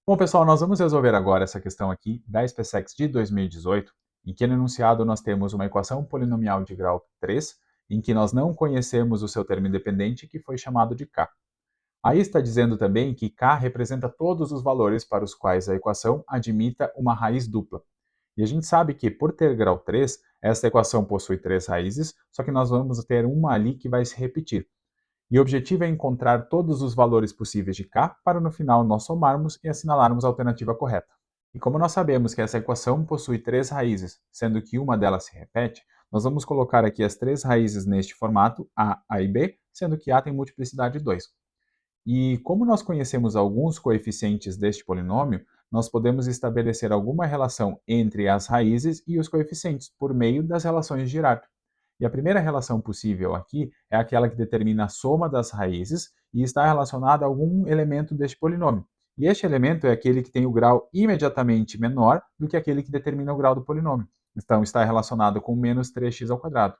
Bom, pessoal, nós vamos resolver agora essa questão aqui da SpaceX de 2018, em que no enunciado nós temos uma equação polinomial de grau 3, em que nós não conhecemos o seu termo independente, que foi chamado de k. Aí está dizendo também que k representa todos os valores para os quais a equação admita uma raiz dupla. E a gente sabe que, por ter grau 3, essa equação possui três raízes, só que nós vamos ter uma ali que vai se repetir. E o objetivo é encontrar todos os valores possíveis de k para no final nós somarmos e assinalarmos a alternativa correta. E como nós sabemos que essa equação possui três raízes, sendo que uma delas se repete, nós vamos colocar aqui as três raízes neste formato, a e b, sendo que a tem multiplicidade 2. E como nós conhecemos alguns coeficientes deste polinômio, nós podemos estabelecer alguma relação entre as raízes e os coeficientes por meio das relações de Girard. E a primeira relação possível aqui é aquela que determina a soma das raízes e está relacionada a algum elemento deste polinômio. E este elemento é aquele que tem o grau imediatamente menor do que aquele que determina o grau do polinômio. Então, está relacionado com menos 3x ao quadrado.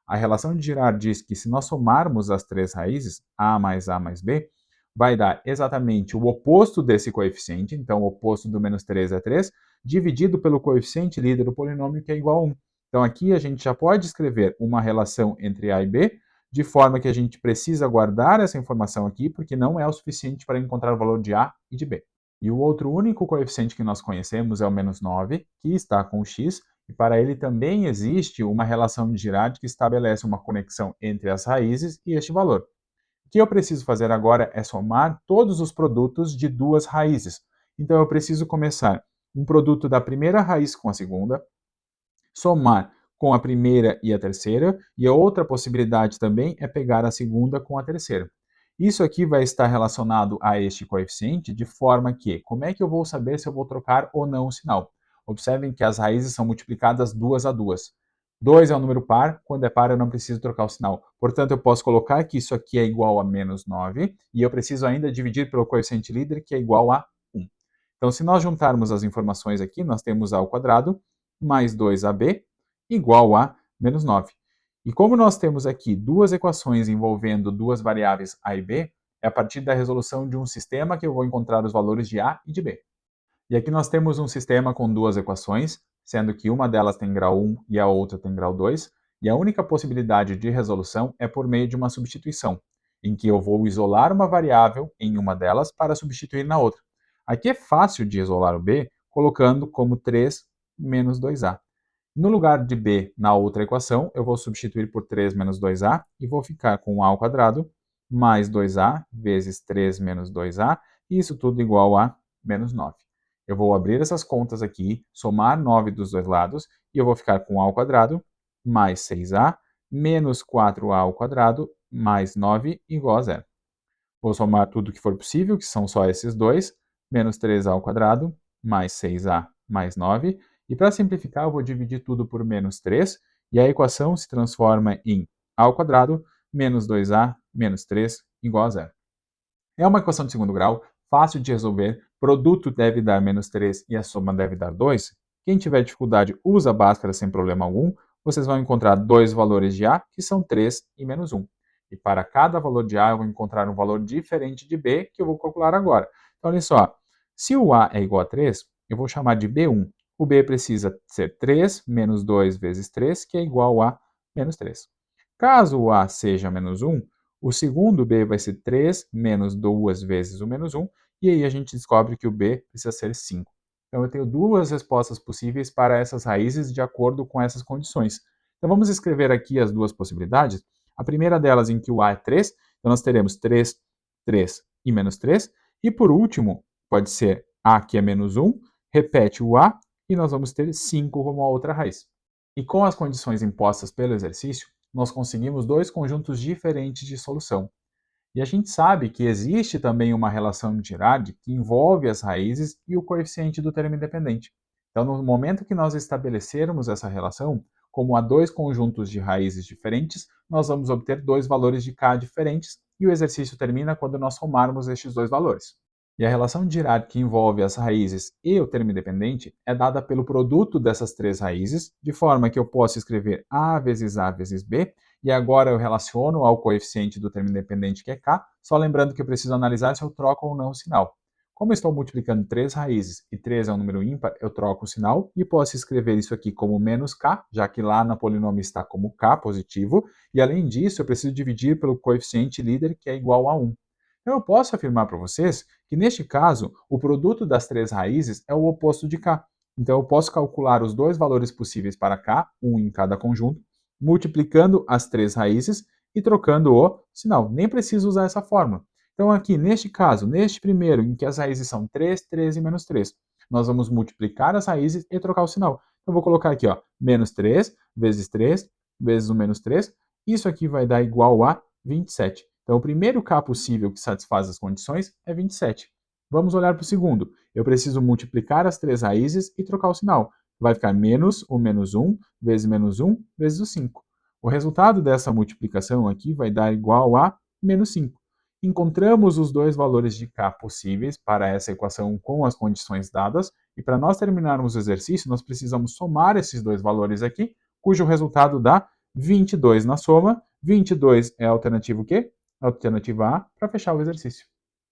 A relação de Girard diz que se nós somarmos as três raízes, a mais b, vai dar exatamente o oposto desse coeficiente, então o oposto do menos 3 é 3, dividido pelo coeficiente líder do polinômio, que é igual a 1. Então aqui a gente já pode escrever uma relação entre a e b, de forma que a gente precisa guardar essa informação aqui, porque não é o suficiente para encontrar o valor de a e de b. E o outro único coeficiente que nós conhecemos é o menos 9, que está com x, e para ele também existe uma relação de Girard que estabelece uma conexão entre as raízes e este valor. O que eu preciso fazer agora é somar todos os produtos de duas raízes. Então eu preciso começar um produto da primeira raiz com a segunda, somar com a primeira e a terceira, e a outra possibilidade também é pegar a segunda com a terceira. Isso aqui vai estar relacionado a este coeficiente de forma que, como é que eu vou saber se eu vou trocar ou não o sinal? Observem que as raízes são multiplicadas duas a duas. 2 é um número par, quando é par eu não preciso trocar o sinal. Portanto, eu posso colocar que isso aqui é igual a menos 9, e eu preciso ainda dividir pelo coeficiente líder, que é igual a 1. Então, se nós juntarmos as informações aqui, nós temos a ao quadrado mais 2ab igual a menos 9. E como nós temos aqui duas equações envolvendo duas variáveis a e b, é a partir da resolução de um sistema que eu vou encontrar os valores de a e de b. E aqui nós temos um sistema com duas equações, sendo que uma delas tem grau 1 e a outra tem grau 2, e a única possibilidade de resolução é por meio de uma substituição, em que eu vou isolar uma variável em uma delas para substituir na outra. Aqui é fácil de isolar o b, colocando como 3 menos 2a. No lugar de b na outra equação, eu vou substituir por 3 menos 2a e vou ficar com a ao quadrado mais 2a vezes 3 menos 2a, e isso tudo igual a menos 9. Eu vou abrir essas contas aqui, somar 9 dos dois lados, e eu vou ficar com a ao quadrado mais 6a menos 4a ao quadrado mais 9 igual a zero. Vou somar tudo que for possível, que são só esses dois, menos 3a ao quadrado mais 6a mais 9. E para simplificar, eu vou dividir tudo por menos 3, e a equação se transforma em a ao quadrado menos 2a menos 3 igual a zero. É uma equação de segundo grau, fácil de resolver, produto deve dar menos 3 e a soma deve dar 2. Quem tiver dificuldade, usa a Bhaskara sem problema algum. Vocês vão encontrar dois valores de A, que são 3 e menos 1. E para cada valor de A, eu vou encontrar um valor diferente de B, que eu vou calcular agora. Então, olha só, se o A é igual a 3, eu vou chamar de B1. O B precisa ser 3 menos 2 vezes 3, que é igual a menos 3. Caso o A seja menos 1, o segundo b vai ser 3 menos 2 vezes o menos 1, e aí a gente descobre que o b precisa ser 5. Então eu tenho duas respostas possíveis para essas raízes de acordo com essas condições. Então vamos escrever aqui as duas possibilidades. A primeira delas em que o a é 3, então nós teremos 3, 3 e menos 3. E por último, pode ser a que é menos 1, repete o a, e nós vamos ter 5 como a outra raiz. E com as condições impostas pelo exercício, nós conseguimos dois conjuntos diferentes de solução. E a gente sabe que existe também uma relação de Girard que envolve as raízes e o coeficiente do termo independente. Então, no momento que nós estabelecermos essa relação, como há dois conjuntos de raízes diferentes, nós vamos obter dois valores de k diferentes, e o exercício termina quando nós somarmos estes dois valores. E a relação de Girard que envolve as raízes e o termo independente é dada pelo produto dessas três raízes, de forma que eu posso escrever a vezes b, e agora eu relaciono ao coeficiente do termo independente, que é k, só lembrando que eu preciso analisar se eu troco ou não o sinal. Como eu estou multiplicando 3 raízes e 3 é um número ímpar, eu troco o sinal e posso escrever isso aqui como menos k, já que lá na polinômio está como k positivo, e além disso eu preciso dividir pelo coeficiente líder, que é igual a 1. Então eu posso afirmar para vocês que neste caso o produto das 3 raízes é o oposto de k. Então eu posso calcular os dois valores possíveis para k, um em cada conjunto, multiplicando as 3 raízes e trocando o sinal. Nem preciso usar essa fórmula. Então, aqui, neste caso, neste primeiro, em que as raízes são 3, 13 e menos 3, nós vamos multiplicar as raízes e trocar o sinal. Então, eu vou colocar aqui, ó, menos 3 vezes 3 vezes o menos 3. Isso aqui vai dar igual a 27. Então, o primeiro k possível que satisfaz as condições é 27. Vamos olhar para o segundo. Eu preciso multiplicar as 3 raízes e trocar o sinal. Vai ficar menos o menos 1 vezes menos 1 vezes o 5. O resultado dessa multiplicação aqui vai dar igual a menos 5. Encontramos os dois valores de k possíveis para essa equação com as condições dadas, e para nós terminarmos o exercício, nós precisamos somar esses dois valores aqui, cujo resultado dá 22 na soma. 22 é a alternativa o quê? A alternativa A para fechar o exercício.